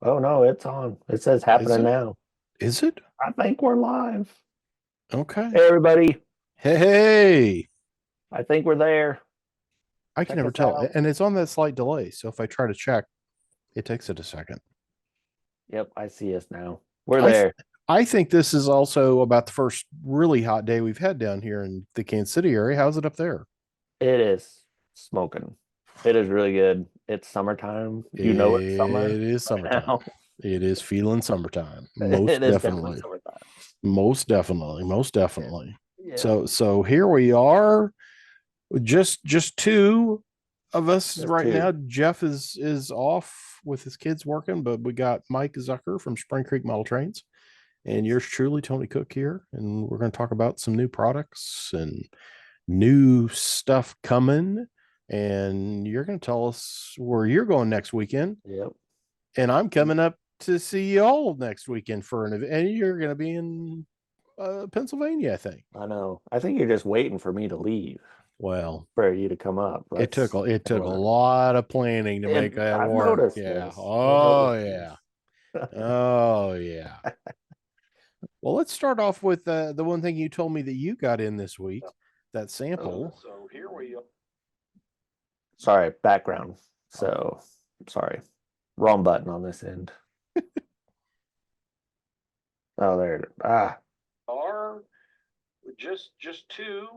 Oh no, it's on. It says Is happening it? now. Is it? I think we're live. Okay. Hey everybody, Hey, hey. I think we're there. I can Check never us tell. out. And it's on that slight delay. So if I try to check, it takes it a second. Yep, I see us now. We're I th- there. I think this is also about the first really hot day we've had down here in the Kansas City area. How's it up there? It is smoking. It is really good. It's summertime. It You know it's summer is right summertime. now. It is feeling summertime. It Most is definitely definitely. summertime. Most definitely. Most Yeah. definitely. Yeah. So here we are. Just two of us Just right two. now. Jeff is off with his kids working, but we got Mike Zucker from Spring Creek Model Trains and Yes. yours truly, Tony Cook here. And we're going to talk about some new products and new stuff coming. And you're going to tell us where you're going next weekend. Yep. And I'm coming up to see you all next weekend for an event. And you're going to be in Pennsylvania, I think. I know. I think you're just waiting for me to leave Well, for you to come up. That's it kind of took a what lot of planning to make that I've work. noticed Yeah. this. I've Oh noticed yeah. this. Oh yeah. Well, let's start off with the one thing you told me that you got in this week, that Oh, sample. so here we are. Sorry, background. Oh, So sorry. Wrong button on this end. Oh, there. Ah, are just two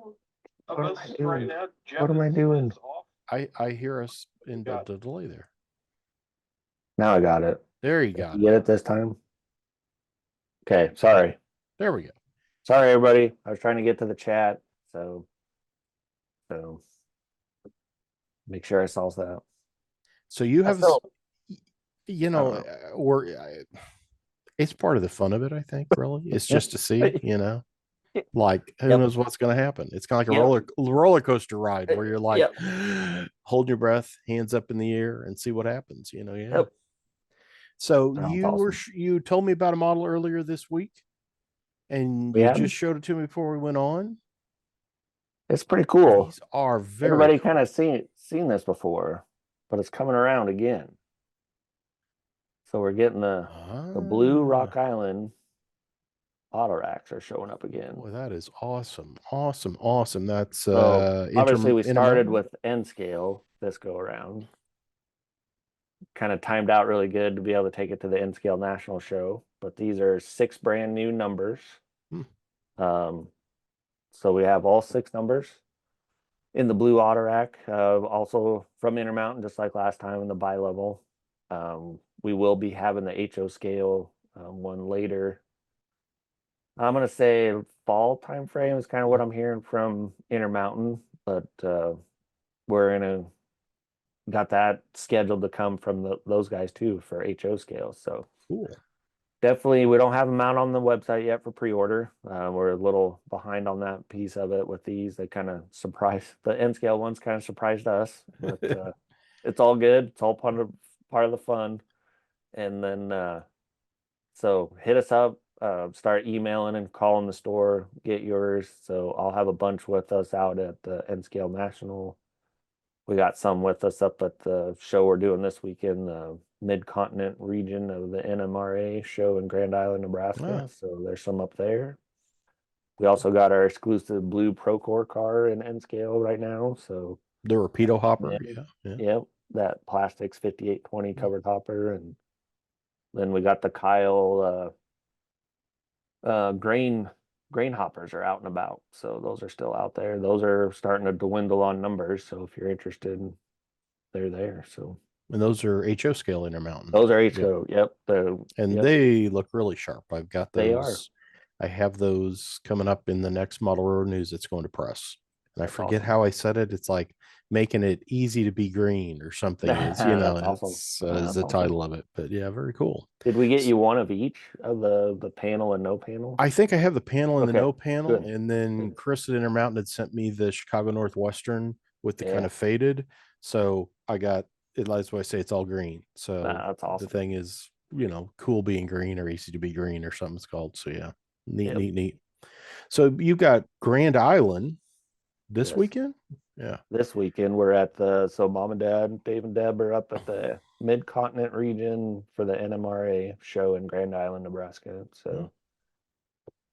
of what am us I right doing? now. What Jeff am I doing? is off. I hear us in the delay there. Now I got it. There you Did got you it. get it this time? Okay, sorry. There we go. Sorry, everybody. I was trying to get to the chat, so make sure I solve that. So you I have, still, you I know, don't know. it's part of the fun of it. I think really, it's just to see, like who Yep. knows what's going to happen. It's kind of like a Yep. roller coaster ride where you're like Yep. holding your breath, hands up in the air, and see what happens. Yeah. Yep. So Sounds awesome. you told me about a model earlier this week, and We you had just showed it to me before we went on. It's pretty cool. These are very Everybody kind cool. of seen this before, but it's coming around again. So we're getting the blue Ah, Rock Island auto racks are showing up again. boy, that is awesome, awesome, awesome. That's So obviously we started Intermountain. with N scale this go around. Kind of timed out really good to be able to take it to the N scale national show. But these are six brand new numbers. Hmm. Um, so we have all six numbers in the blue auto rack. Also from Intermountain, just like last time in the bi-level. We will be having the HO scale one later. I'm gonna say fall time frame is kind of what I'm hearing from Intermountain, but we're gonna got that scheduled to come from those guys too for HO scales. So Cool. definitely, we don't have them out on the website yet for pre-order. We're a little behind on that piece of it with these. They kind of surprised the N scale ones, kind of surprised us, but it's all good. It's all part of the fun. And then so hit us up, start emailing and calling the store, get yours. So I'll have a bunch with us out at the N Scale National. We got some with us up at the show we're doing this weekend, the Mid-Continent region of the NMRA show in Grand Island, Ah, Nebraska. So there's some up there. We also got our exclusive blue Procore car in N scale right now. So the that's Rapido hopper. coming Yeah, in. yeah. Yep, that plastics 5820 Hmm. covered hopper. And then we got the Kyle grain hoppers are out and about. So those are still out there. Those are starting to dwindle on numbers. So if you're interested, they're there. So And those are HO scale Intermountain. those are Yep. HO. Yep. And Yep. they look really sharp. I've got They are. those. I have those coming up in the next Model Road News that's going to press. And I That's forget awesome. how I said it. It's like making it easy to be green or something is, That's awesome. it's is That's the awesome. title of it. But yeah, very cool. Did we get S- you one of each of the panel and no panel? I think I have the panel and the Okay. no panel. Good. And then Good. Chris at Intermountain had sent me the Chicago Northwestern with the kind Yeah. of faded. So I got it. That's why I say it's all green. So That's the awesome. thing is, cool being green or easy to be green or something it's called. So yeah, neat, Yep. neat, neat. So you've got Grand Island this Yes. weekend. Yeah. This weekend we're at the so mom and dad, Dave and Deb are up at the mid-continent region for the NMRA show in Grand Island, Nebraska. Hmm. So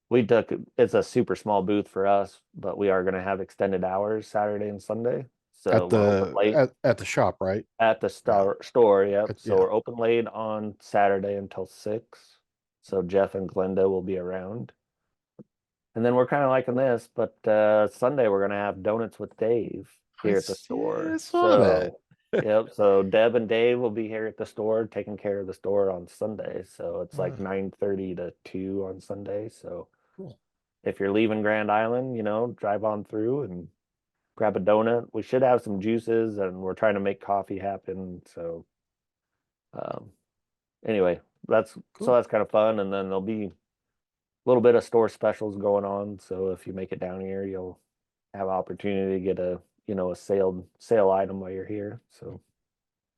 we took it's a super small booth for us, but we are going to have extended hours Saturday and Sunday. So At we're open the late at the shop, right? at the Yeah. store. Yep. So Yeah. we're open late on Saturday until 6. So Jeff and Glenda will be around. And then we're kind of liking this, but Sunday we're gonna have donuts with Dave here at the Yeah, I store. saw that. So, yep. So Deb and Dave will be here at the store, taking care of the store on Sunday. So it's like Uh, 9:30 to 2 on Sunday. So cool. if you're leaving Grand Island, drive on through and grab a donut. We should have some juices, and we're trying to make coffee happen. So, um, anyway, Cool. that's kind of fun. And then there'll be a little bit of store specials going on. So if you make it down here, you'll have opportunity to get a sale item while you're here. So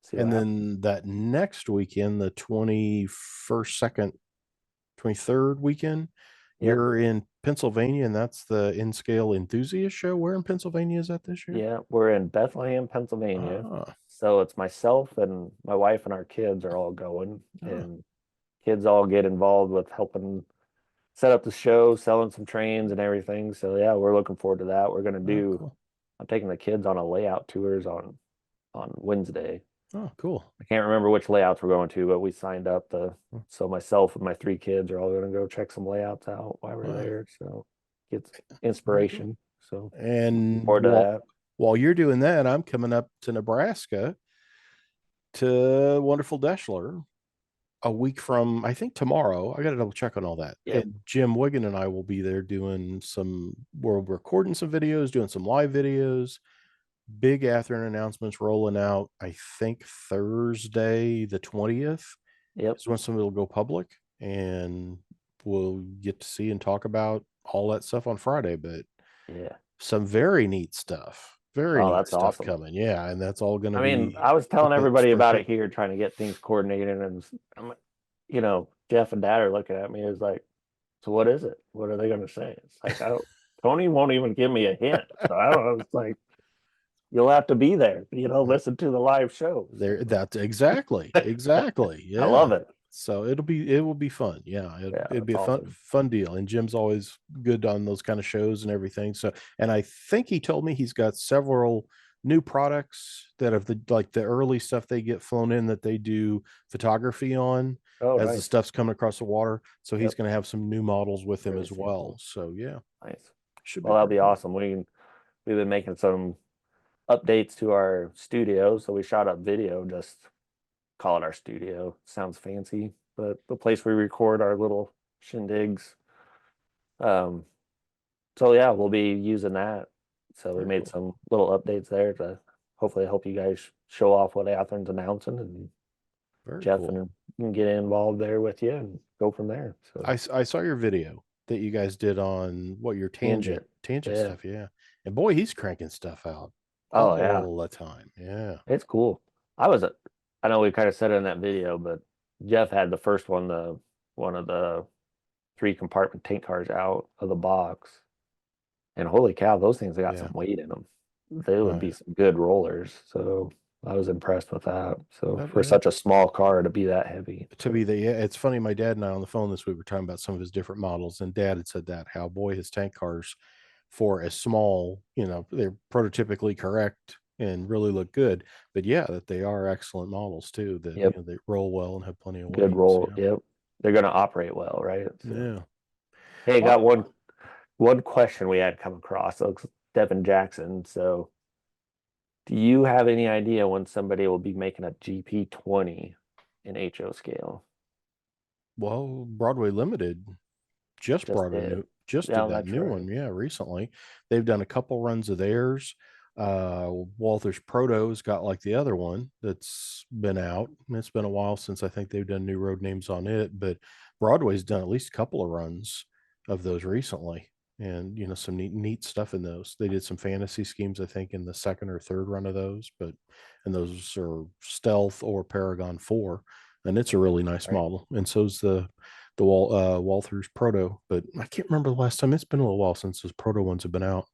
see what And happens. then that next weekend, the 21st, 2nd, 23rd weekend, Yep. you're in Pennsylvania, and that's the In Scale Enthusiast show. Where in Pennsylvania is that this year? Yeah, we're in Bethlehem, Pennsylvania. Ah, So it's myself and my wife and our kids are all going, ah, and kids all get involved with helping set up the show, selling some trains and everything. So yeah, we're looking forward to that. cool. I'm taking the kids on a layout tours on Wednesday. Oh, cool. I can't remember which layouts we're going to, but we signed up Hmm. so myself and my 3 kids are all going to go check some layouts out while we're Wow, there. So get very cool. inspiration. So looking And forward to that. while you're doing that, I'm coming up to Nebraska to Wonderful Deschler a week from, I think, tomorrow. I got to double check on all that. Yep. And Jim Wiggin and I will be there we're recording some videos, doing some live videos. Big Athearn announcements rolling out. I think Thursday, the 20th, Yep. is when somebody will go public, and we'll get to see and talk about all that stuff on Friday. But Yeah. some very neat stuff. Very Oh, neat that's stuff awesome. coming. Yeah. And that's all going to I mean, be I was at telling the everybody spring about show. it here, trying to get things coordinated, and Jeff and Dad are looking at me as like, so what is it? What are they going to say? It's like I don't. Tony won't even give me a hint, so I don't know. It's like you'll have to be there, listen to the live show. There, So that's exactly. I love Yeah. it. So it will be fun. Yeah. Yeah, It'd that's be a awesome. fun deal. And Jim's always good on those kind of shows and everything. So, and I think he told me he's got several new products that have the early stuff they get flown in that they do photography on Oh, as the nice. stuff's coming across the water. So he's Yep. going to have some new models with him Early as well. samples. So yeah, Nice. should be Well, that'll pretty be cool. awesome. We've been making some updates to our studio, so we shot up video. Just call it our studio. Sounds fancy, but the place we record our little shindigs. Um, so yeah, we'll be using that. So we Very made cool. some little updates there to hopefully help you guys show off what Atherin's announcing, and Very Jeff cool. and can get involved there with you and go from there. So I saw your video that you guys did on what your tangent. tangent Yeah. stuff. Yeah. And boy, he's cranking stuff out Oh yeah. all the time. Yeah. It's cool. I know we kind of said it in that video, but Jeff had the first one of the 3 compartment tank cars out of the box. And holy cow, those things got Yeah. some weight in them. They would Oh, be yeah. some good rollers. So I was impressed with that. So That, for that such a small car to be that heavy. to So be yeah, it's funny. My dad and I on the phone this week were talking about some of his different models, and Dad had said that how boy his tank cars for a small, they're prototypically correct and really look good. But yeah, that they are excellent models too. That yep, they roll well and have plenty of good weight. So, roll. Yep. They're gonna operate well, right? So yeah. hey, Well, got one question we had come across. So it's Devin Jackson. So do you have any idea when somebody will be making a GP20 in HO scale? well, Broadway Limited Just did. just did Yeah, that that's new right. one. Yeah, recently. They've done a couple runs of theirs. Walther's Proto's got like the other one that's been out. It's been a while since I think they've done new road names on it, but Broadway's done at least a couple of runs of those recently. And some neat stuff in those. They did some fantasy schemes, I think, in the second or third run of those, and those are Stealth or Paragon 4. And it's a really nice Right. model. And so's the Walther's Proto, but I can't remember the last time. It's been a little while since those Proto ones have been out.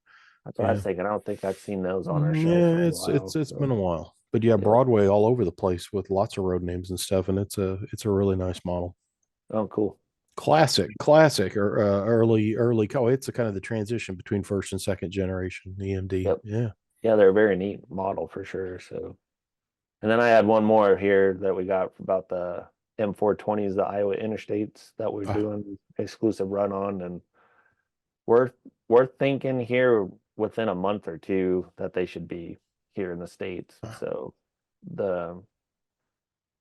That's what I Yeah, was thinking. I don't think I've seen those on our shelf yeah, for a it's while. it's been So a while. But yeah, Yeah. Broadway all over the place with lots of road names and stuff, and it's a really nice model. Oh, cool. Classic, or early. Oh, it's a kind of the transition between first and second generation EMD. Yep. Yeah. Yeah, they're a very neat model for sure. So, and then I had one more here that we got about the M420s, the Iowa interstates that we're Ah, doing exclusive run on, and we're we're thinking here within a month or two that they should be here in the States. ah, So the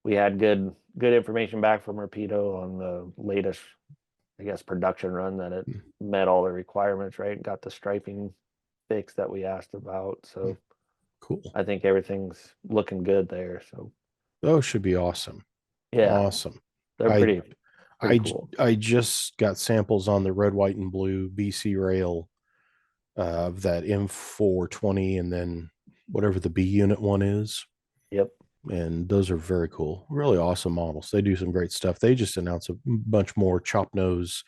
we had good information back from Rapido on the latest, I guess, production run that it mm, met all the requirements, right? Got the striping fix that we asked about. mm, So cool. I think everything's looking good there. So Those should be awesome. yeah, Awesome. they're I pretty cool. I just got samples on the red, white, and blue BC rail of that M420, and then whatever the B unit one is. Yep. And those are very cool, really awesome models. They do some great stuff. They just announced a bunch more chop nose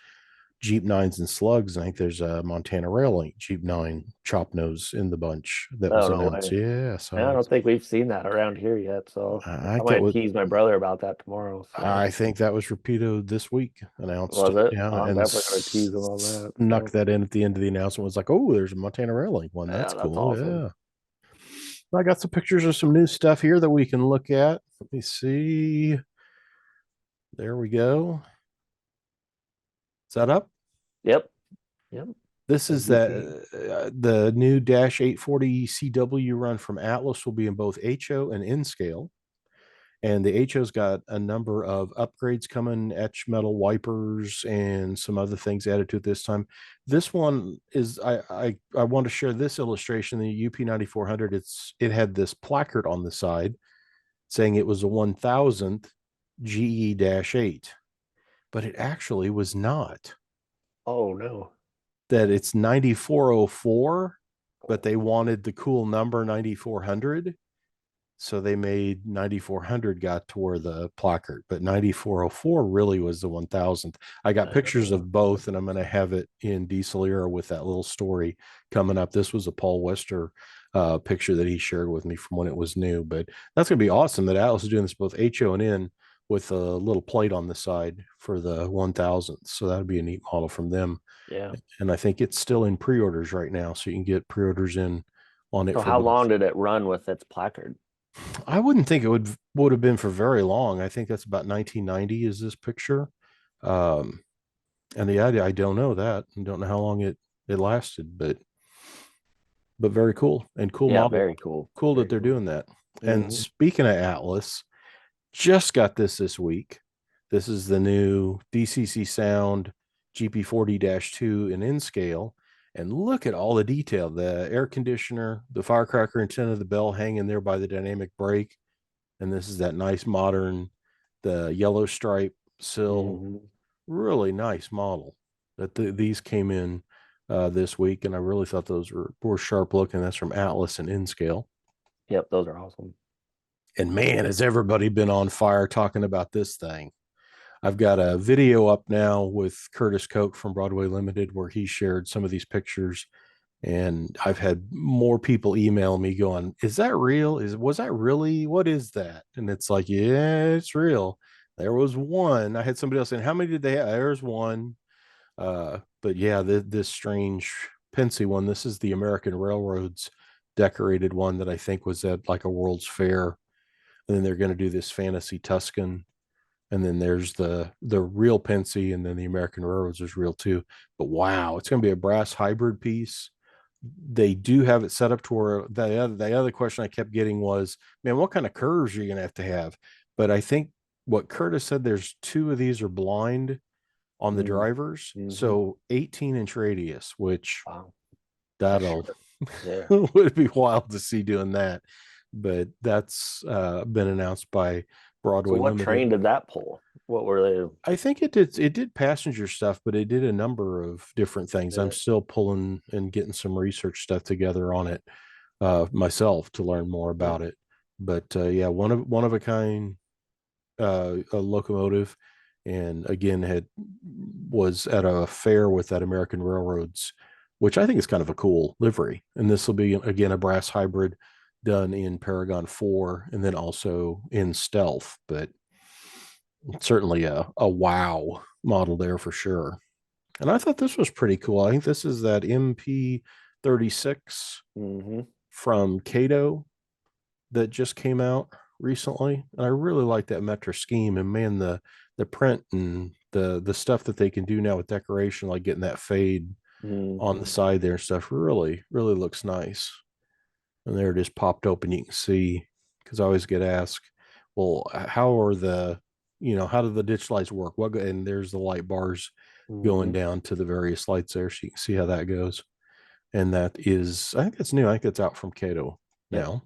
Jeep nines and slugs. I think there's a Montana Rail Link Jeep nine chop nose in the bunch that was Oh no announced. way. Yeah, I so don't think we've seen that around here yet. So I I think that might was tease my brother about that tomorrow. So I think that was Rapido this week announced was it. it? Yeah, I'm and definitely gonna tease him on that. snuck So that in at the end of the announcement. Was like, oh, there's a Montana Rail Link one. That's yeah, that's cool. awesome. Yeah. I got some pictures of some new stuff here that we can look at. Let me see. There we go. Is that up? Yep. Yep. This As is you that see. the new Dash 840 CW run from Atlas will be in both HO and N scale. And the HO's got a number of upgrades coming, etch metal wipers and some other things added to it this time. This one is I want to share this illustration. The UP 9400. It had this placard on the side saying it was a 1000th GE-8, but it actually was not. Oh no. That it's 9404, but they wanted the cool number 9400. So they made 9400 got to where the placard, but 9404 really was the 1000th. I got pictures of both, and I'm going to have it in Diesel Era with that little story coming up. This was a Paul Wester picture that he shared with me from when it was new, but that's going to be awesome that Atlas is doing this both HO and N with a little plate on the side for the 1000th. So that'd be a neat model from them. Yeah. And I think it's still in pre-orders right now, so you can get pre-orders in on it So for how long both. did it run with its placard? I wouldn't think it would have been for very long. I think that's about 1990 is this picture. Um, and yeah, I don't know that. I don't know how long it lasted, but very cool and cool Yeah, model. very cool. Cool that Very they're cool. doing that. And Hmm. speaking of Atlas, just got this week. This is the new DCC Sound GP40-2 in N scale. And look at all the detail, the air conditioner, the firecracker antenna, the bell hanging there by the dynamic brake. And this is that nice modern, the yellow stripe sill, Hmm. really nice model that these came in this week. And I really thought those were sharp looking. That's from Atlas and N scale. Yep, those are awesome. And man, has everybody been on fire talking about this thing. I've got a video up now with Curtis Koch from Broadway Limited where he shared some of these pictures. And I've had more people email me going, "Is that real? Was that really? What is that?" And it's like, yeah, it's real. There was one. I had somebody else saying, "How many did they have?" There's one. But yeah, this strange Pensy one. This is the American Railroads decorated one that I think was at like a World's Fair. And then they're going to do this fantasy Tuscan, and then there's the real Pensy, and then the American Railroads is real too. But wow, it's going to be a brass hybrid piece. They do have it set up to where the other question I kept getting was, man, what kind of curves are you going to have? But I think what Curtis said, there's two of these are blind on the drivers, Mm-hmm. so 18-inch radius, which Wow, that's that'll sharp. Yeah. would be wild to see doing that. But that's been announced by So Broadway what Limited. train did that pull? What were I think it did passenger stuff, but it did a number of different things. I'm they? still pulling and getting some research stuff together on it myself to learn more Yeah. about it. But yeah, one of a kind a locomotive, and again was at a fair with that American Railroads, which I think is kind of a cool livery. And this will be again a brass hybrid. done in Paragon 4 and then also in Stealth, but certainly a wow model there for sure. And I thought this was pretty cool. I think this is that MP36 Mm-hmm. from Kato that just came out recently. And I really like that Metra scheme. And man, the print and the stuff that they can do now with decoration, like getting that fade on the Mm-hmm. side there and stuff, really, really looks nice. And there it is popped open. You can see, because I always get asked, well, how are the, how do the ditch lights work? And there's the light bars going Mm-hmm. down to the various lights there. So you can see how that goes. And that is, I think it's new. I think it's out from Kato Yep. now.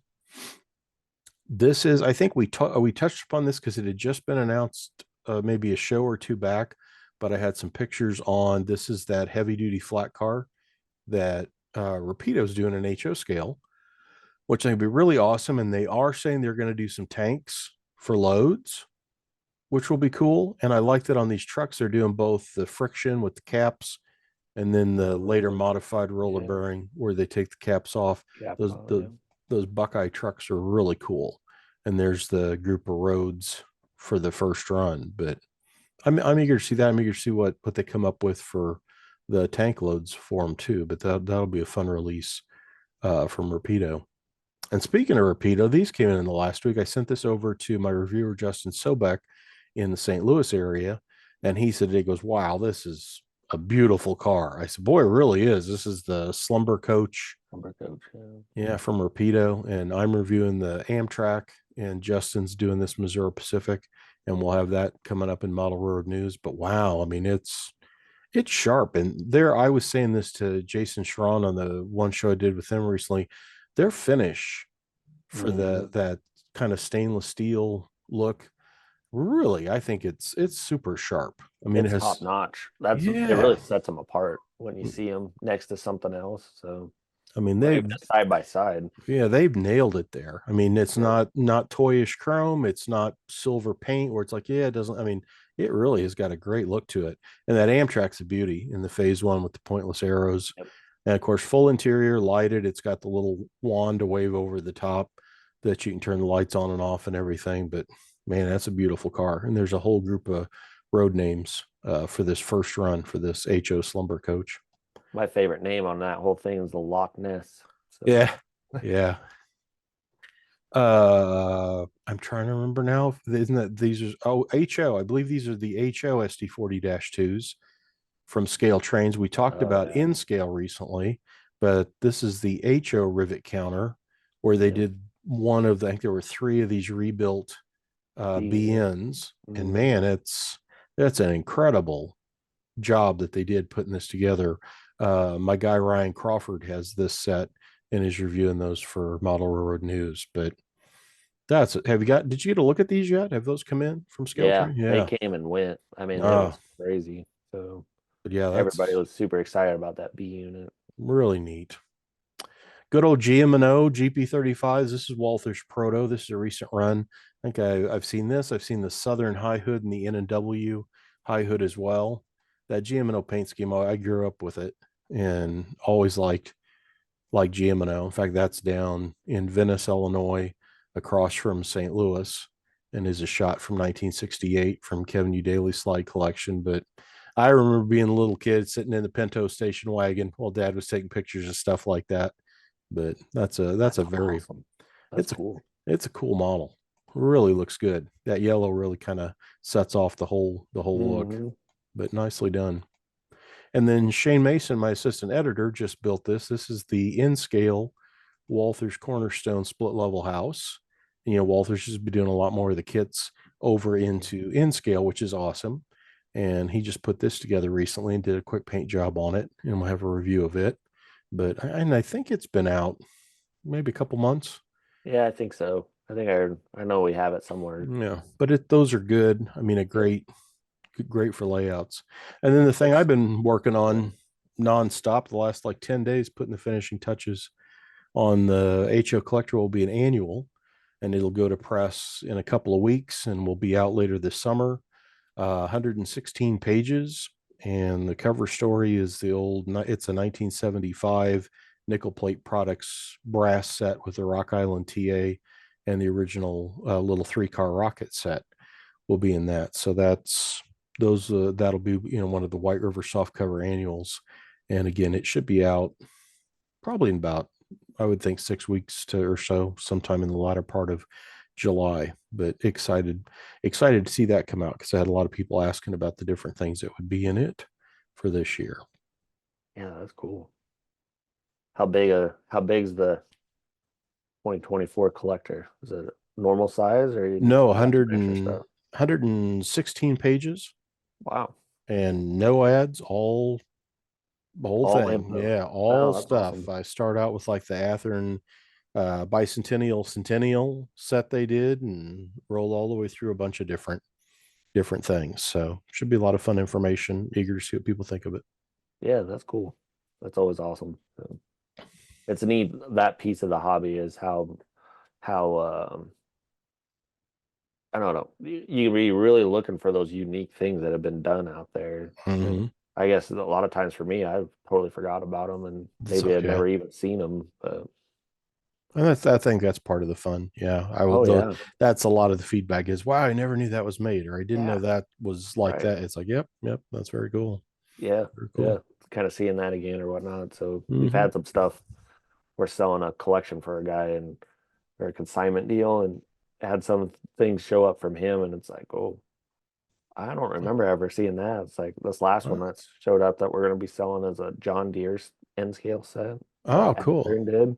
This is, I think we touched upon this because it had just been announced maybe a show or two back, but I had some pictures on. This is that heavy duty flat car that Rapido's doing an HO scale, which I think would be really awesome. And they are saying they're going to do some tanks for loads, which will be cool. And I like that on these trucks, they're doing both the friction with the caps and then the later Mm-hmm. modified roller Yeah. bearing where they take the caps off. Yeah. Those Yeah. those Buckeye trucks are really cool. And there's the group of roads for the first run. But I'm eager to see that. I'm eager to see what they come up with for the tank loads for them too. But that'll be a fun release from Rapido. And speaking of Rapido, these came in the last week. I sent this over to my reviewer, Justin Sobek, in the St. Louis area. And he said, he goes, wow, this is a beautiful car. I said, boy, it really is. This is the Slumber Coach. Number coach. Yeah. Yeah, from Rapido. And I'm reviewing the Amtrak, and Justin's doing this Missouri Pacific. And we'll have that coming up in Model Road News. But wow, I mean, it's sharp. And there, I was saying this to Jason Schron on the one show I did with them recently. Their finish for Mm-hmm. that kind of stainless steel look, really, I think it's super sharp. I mean, it It's top has, notch. It yeah. really sets them apart when you see them next to something else. So, I mean, or even just side by side. they've nailed it there. I mean, it's Yep. not toyish chrome, it's not silver paint where it's like, yeah, it doesn't. I mean, it really has got a great look to it. And that Amtrak's a beauty in the phase one with the pointless arrows. Yep. And of course, full interior lighted. It's got the little wand to wave over the top that you can turn the lights on and off and everything. But man, that's a beautiful car. And there's a whole group of road names for this first run for this HO Slumber Coach. My favorite name on that whole thing is the Loch Ness. So, Yeah. Yeah. I'm trying to remember now. Isn't that these are HO? I believe these are the HO SD40-2s from Scale Trains. We talked oh about yeah, in Scale recently, but this is the HO rivet counter where they yep. did one of the, I think there were three of these rebuilt Being, BNs, and mm-hmm. man, that's an incredible job that they did putting this together. My guy Ryan Crawford has this set and is reviewing those for Model Railroad News. But did you get a look at these yet? Have those come in from Scale Yeah, Train? they Yeah. came and went. I mean, it Ah, was crazy. So but yeah, everybody that's was super excited about that B unit. really neat. Good old GM&O GP35s. This is Walther's Proto. This is a recent run. I think I've seen this. I've seen the Southern High Hood and the N&W High Hood as well. That GM&O paint scheme, I grew up with it and always like GM&O. In fact, that's down in Venice, Illinois, across from St. Louis, and is a shot from 1968 from Kevin U. Daly slide collection. But I remember being a little kid sitting in the Pinto station wagon while Dad was taking pictures of stuff like that. But that's a That's very awesome. That's it's a cool. it's a cool model. Really looks good. That yellow really kind of sets off the whole look, Mm-hmm. but nicely done. And then Shane Mason, my assistant editor, just built this. This is the in scale Walther's Cornerstone split level house. Walther's has been doing a lot more of the kits over into in scale, which is awesome. And he just put this together recently and did a quick paint job on it. And we'll have a review of it. And I think it's been out maybe a couple months. Yeah, I think so. I know we have it somewhere. Yeah, but those are good. I mean, Yep. great for layouts. And then the thing I've It's been working yeah. on nonstop the last like 10 days, putting the finishing touches on the HO Collector will be an annual, and it'll go to press in a couple of weeks and will be out later this summer. 116 pages, and the cover story is it's a 1975 nickel plate products brass set with the Rock Island TA and the original little 3-car rocket set will be in that. So that's those that'll be one of the White River softcover annuals. And again, it should be out probably in about, I would think, 6 weeks to or so, sometime in the latter part of July. But excited to see that come out, because I had a lot of people asking about the different things that would be in it for this year. Yeah, that's cool. How big's the 2024 collector? Is it normal size or you No, got some extra stuff? 116 pages Wow. and no ads, all the whole All thing. info. Yeah, all Wow, that's stuff. awesome. I start out with like the Athearn bicentennial centennial set they did, and roll all the way through a bunch of different things. So should be a lot of fun information. Eager to see what people think of it. Yeah, that's cool. That's always awesome. So, it's neat, that piece of the hobby is how I don't know. You be really looking for those unique things that have been done out there. And Mm-hmm. I guess a lot of times for me, I've totally forgot about them and maybe So I'd yeah, never even seen them. But and I think that's part of the fun. Yeah, I will. oh yeah, That's a lot of the feedback is, wow, I never knew that was made, or I didn't know yeah, that was like right, that. It's like, yep, that's very cool. yeah, Very yeah. cool. Kind of seeing that again or whatnot. So we've Mm-hmm. had some stuff. We're selling a collection for a guy and or a consignment deal, and had some things show up from him, and it's like, oh, I don't remember ever seeing that. It's like this last one that showed up that we're going to be selling as a John Deere N scale set Oh, that cool. Athearn did.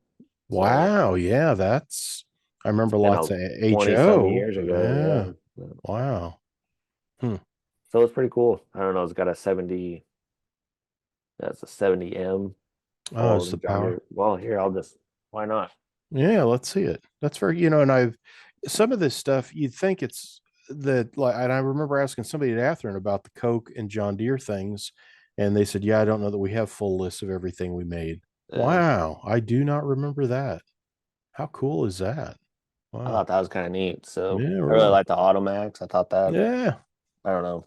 So Wow. Yeah, that's, I it's remember been lots a of 20 some HO. years ago. Yeah. Yeah. Yeah. Wow. Hmm. So it's pretty cool. I don't know. It's got a 70, that's a 70M Oh, all it's the the John power. Deere. Well, here, why not? Yeah, let's see it. That's very, and some of this stuff, you'd think it's that, like, and I remember asking somebody at Athearn about the Coke and John Deere things, and they said, yeah, I don't know that we have full lists of everything we made. Yeah. Wow. I do not remember that. How cool is that? I Wow. thought that was kind of neat. So Yeah, I really really. like the Automax. I thought that, Yeah. I don't know,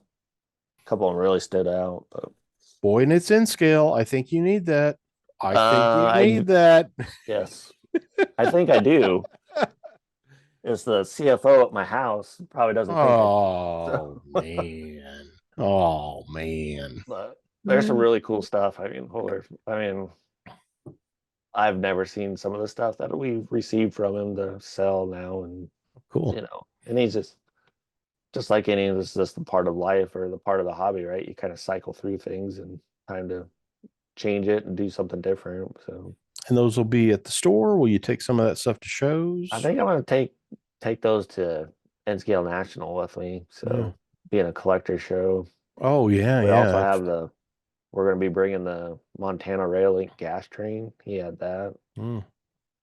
a couple of them really stood out, but Boy, and it's in scale. I think you need that. I think you I, need that. yes, I think I do. It's the CFO at my house probably doesn't think I do. Oh, So, man. Oh, man. but there's some Mm, really cool stuff. I mean, I mean, I've never seen some of the stuff that we've received from him to sell now, and cool. and he's just like any of this, just the part of life or the part of the hobby, right? You kind of cycle through things and time to change it and do something different. So And those will be at the store. Will you take some of that stuff to I shows? think I'm gonna take those to N Scale National with me. Yeah. So being a collector show, Oh, yeah, we also yeah. have we're gonna be bringing the Montana Rail Link gas train. He had that. Mm,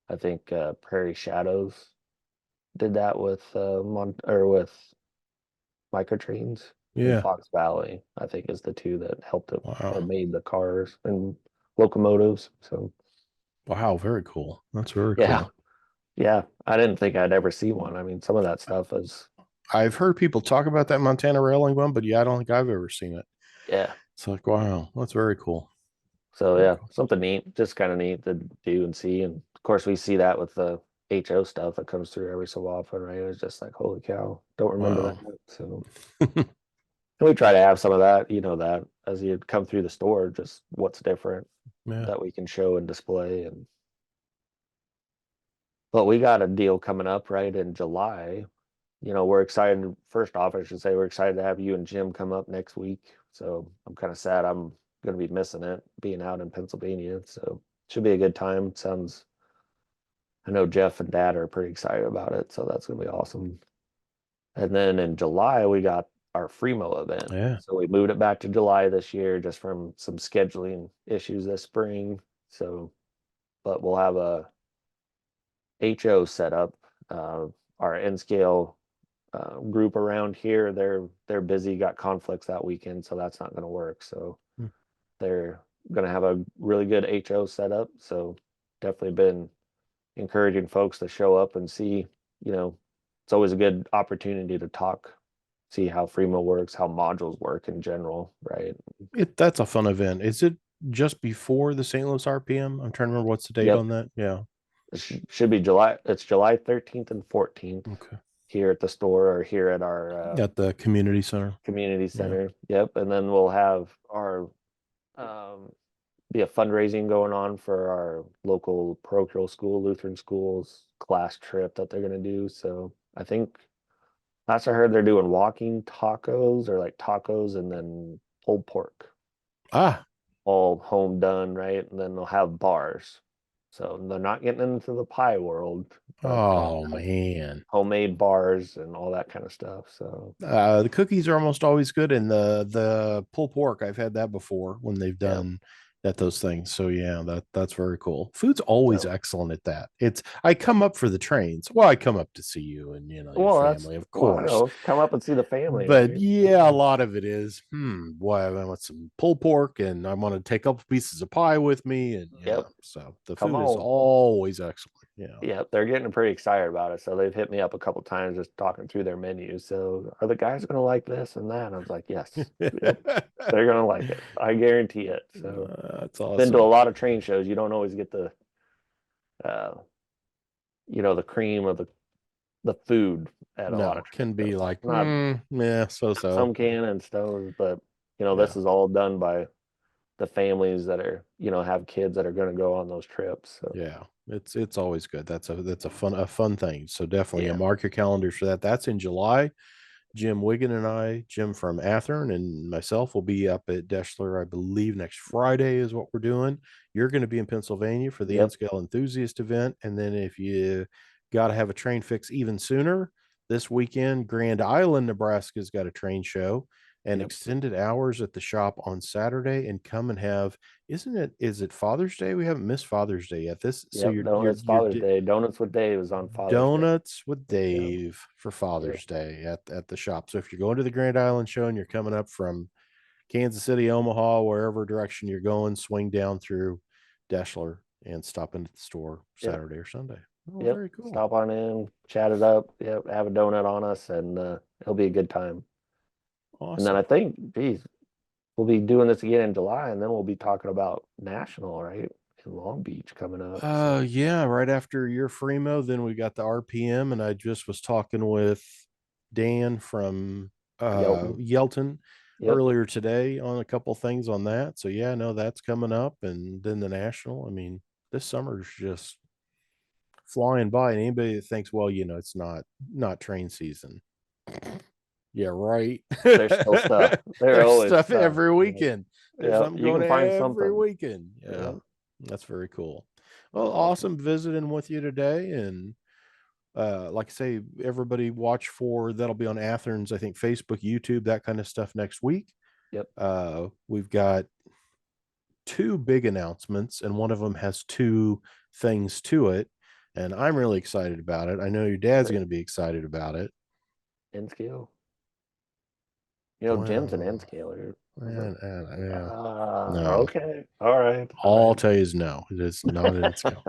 I think Prairie Shadows did that with with microtrains, and yeah. Fox Valley, I think, is the two that helped it or Wow. made the cars and locomotives. So Wow. Very cool. That's very yeah, cool. yeah. I didn't think I'd ever see one. I mean, some of that stuff is I've heard people talk about that Montana railing one, but yeah, I don't think I've ever seen it. yeah. It's like, wow, that's very cool. So Very yeah, cool. something neat, just kind of neat to do and see. And of course, we see that with the HO stuff that comes through every so often, right? It's just like, holy cow, don't remember Wow. that. So and we try to have some of that, that as you come through the store, just what's different Yeah. that we can show and display. And but we got a deal coming up right in July. We're excited. First off, I should say we're excited to have you and Jim come up next week. So I'm kind of sad I'm going to be missing it, being out in Pennsylvania. So should be a good time. I know Jeff and Dad are pretty excited about it, so that's going to be awesome. And then in July we got our Fremo event. Yeah. So we moved it back to July this year just from some scheduling issues this spring. So, but we'll have a HO set up. Our N scale group around here, they're busy, got conflicts that weekend, so that's not going to work. So Hmm. they're going to have a really good HO setup. So definitely been encouraging folks to show up and see. It's always a good opportunity to talk, see how Fremo works, how modules work in general, right? That's a fun event. Is it just before the St. Louis RPM. I'm trying to remember what's the date Yep. on that. Yeah. It should be July. It's July 13th and 14th Okay. here at the store or here at our At the community center. community Yeah. center. Yep. And then we'll have our um, be a fundraising going on for our local parochial school, Lutheran schools class trip that they're going to do. So I think last I heard they're doing walking tacos or like tacos and then pulled pork, Ah. all home done, right? And then they'll have bars. So they're not getting into the pie world, but Oh man. homemade bars and all that kind of stuff. So The cookies are almost always good, and the pulled pork, I've had that before when they've yeah, done at those things. So yeah, that's very cool. Food's always so excellent at that. It's I come up for the trains. Well, I come up to see you and your well, that's family, of well, I course. know. Come up and see the family, But right? yeah, a lot of it is, boy, I want some pulled pork and I want to take a couple pieces of pie with me. And yeah, Yep. so the Come food is on. always excellent. Yeah. Yeah, they're getting pretty excited about it. So they've hit me up a couple times just talking through their menus. So are the guys going to like this and that? And I was like, yes, yep, they're going to like it. I guarantee it. So That's been to a awesome. lot of train shows. You don't always get uh, the cream of the food at a lot of No, train can be shows. like, Not yeah, so so. some can and stoves, but Yeah. this is all done by the families that are, have kids that are going to go on those trips. So Yeah. It's always good. That's a fun thing. So definitely yeah, mark your calendars for that. That's in July. Jim Wigan and I, Jim from Athern, and myself will be up at Deschler, I believe, next Friday is what we're doing. You're going to be in Pennsylvania for the yep, N-Scale Enthusiast event. And then if you got to have a train fix even sooner, this weekend, Grand Island, Nebraska's got a train show and yep, extended hours at the shop on Saturday. And come and have, is it Father's Day? We haven't missed Father's Day yet. So yep. It's you're Father's Day. Donuts with Dave is on Father's Day. Donuts with Yep, Dave for yep, Father's Day at the shop. So if you're going to the Grand Island show and you're coming up from Kansas City, Omaha, wherever direction you're going, swing down through Deschler and stop into the store yep. Saturday or Sunday. Oh, Yep. very cool. Stop on in, chat it up. Yep. Have a donut on us, and it'll be a good time. And then I Awesome. think, geez, we'll be doing this again in July, and then we'll be talking about National, right? In Long Beach coming up. So, Yeah, right after your Fremo, then we got the RPM, and I just was talking with Dan from Yelton. Yelton Yep. earlier today on a couple things on that. So yeah, no, that's coming up, and then the national. I mean, this summer's just flying by, and anybody that thinks, well, it's not train season. Yeah, right. There's still stuff. There There's always stuff stuff. every Yep. weekend. There's Yep. something You going can find every something. weekend. Yeah, Yep. that's very cool. That's Well, awesome. awesome visiting with you today. And like I say, everybody watch for that'll be on Athens, I think Facebook, YouTube, that kind of stuff next week. Yep. We've got two big announcements, and one of them has two things to it. And I'm really excited about it. I know your dad's Great. going to be excited about it. N scale. Jim's an N Well, scaler. yeah, no, Okay. All right. All all I'll right. tell you is no. It is not in scale.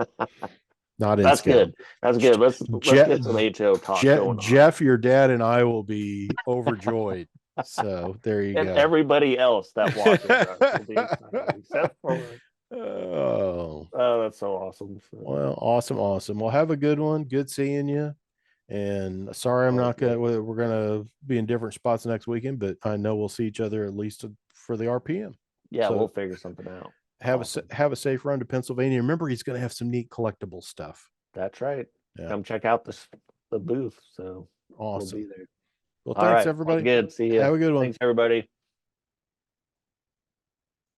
Not in That's scale. good. That's good. Let's Jeff, get some HO talk going on. Jeff, your dad and I will be overjoyed. So there you And go. everybody else that watches us will be excited, except for Oh, that's so awesome. So, well, awesome, awesome. Well, have a good one. Good seeing you. And sorry, I'm sounds not gonna. good. We're gonna be in different spots next weekend, but I know we'll see each other at least for the RPM. Yeah, we'll So figure something out. have Awesome. have a safe run to Pennsylvania. Remember, he's going to have some neat collectible stuff. That's right. Yeah, Come check out the booth. So we'll be awesome. there. Well, All thanks right. Sounds everybody. good. See you. Have a good one. Thanks, everybody.